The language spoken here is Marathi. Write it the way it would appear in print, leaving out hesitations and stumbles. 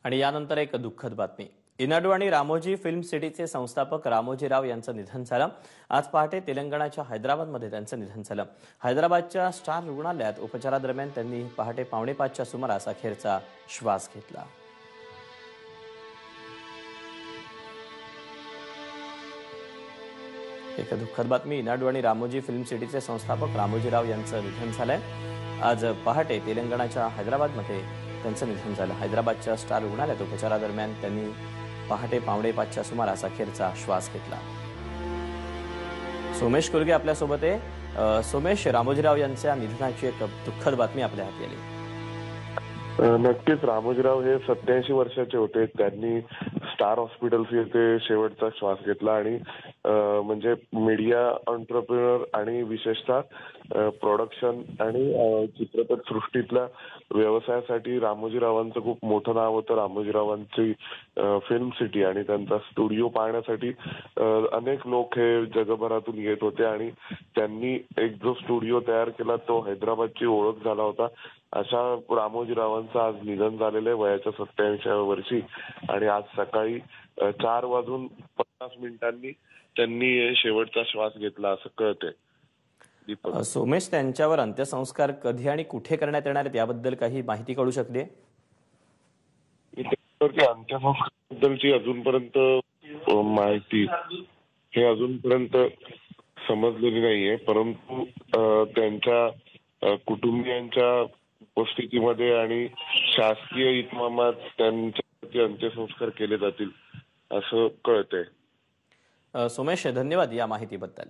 आणि यानंतर एक दुःखद बातमी. इनाडू आणि रामोजी फिल्म सिटीचे संस्थापक रामोजीराव यांचं निधन झालं. आज पहाटे तेलंगणाच्या हैदराबादमध्ये त्यांचं निधन झालं. हैदराबादच्या स्टार रुग्णालयात उपचारादरम्यान त्यांनी पहाटे 4:45च्या सुमारास अखेरचा श्वास घेतला. एक दुःखद बातमी. इनाडू आणि रामोजी फिल्म सिटीचे संस्थापक रामोजीराव यांचं निधन झालंय. आज पहाटे तेलंगणाच्या हैदराबादमध्ये त्यांचं निधन झालं. हैदराबादच्या स्टार रुग्णालयात उपचारादरम्यान त्यांनी पहाटे 4:45च्या सुमारास अखेरचा श्वास घेतला. सोमेश कुर्गे आपल्यासोबत आहे. सोमेश, रामोजीराव यांच्या निधनाची एक दुःखद बातमी आपल्या हाती आली. नक्कीच रामोजीराव हे 87 वर्षाचे होते. त्यांनी स्टार हॉस्पिटल्स येथे शेवटचा श्वास घेतला आणि म्हणजे मीडिया एंटरप्रेन्योर आणि विशेषतः प्रोडक्शन आणि चित्रपट सृष्टीतल्या व्यवसायासाठी रामोजीरावांचं खूप मोठं नाव होतं. रामोजीरावांची फिल्म सिटी आणि त्यांचा स्टुडिओ पाहण्यासाठी अनेक लोक हे जगभरातून येत होते आणि त्यांनी एक जो स्टुडिओ तयार केला तो हैदराबादची ओळख झाला होता. अशा रामोजीरावांचं आज निधन झालेलं आहे वयाच्या 87व्या वर्षी आणि आज सकाळी 4:50 त्यांनी शेवटचा श्वास घेतला असं कळतंय. सोमेश, त्यांच्यावर अंत्यसंस्कार कधी आणि कुठे करण्यात येणार आहेत याबद्दल काही माहिती कळू शकते? अंत्यसंस्काराबद्दलची अजूनपर्यंत माहिती हे अजूनपर्यंत समजलेली नाहीये, परंतु त्यांच्या कुटुंबियांच्या उपस्थितीमध्ये आणि शासकीय इतमामात त्यांच्यावरती अंत्यसंस्कार केले जातील असं कळतंय. सोमेश, धन्यवाद या माहितीबद्दल.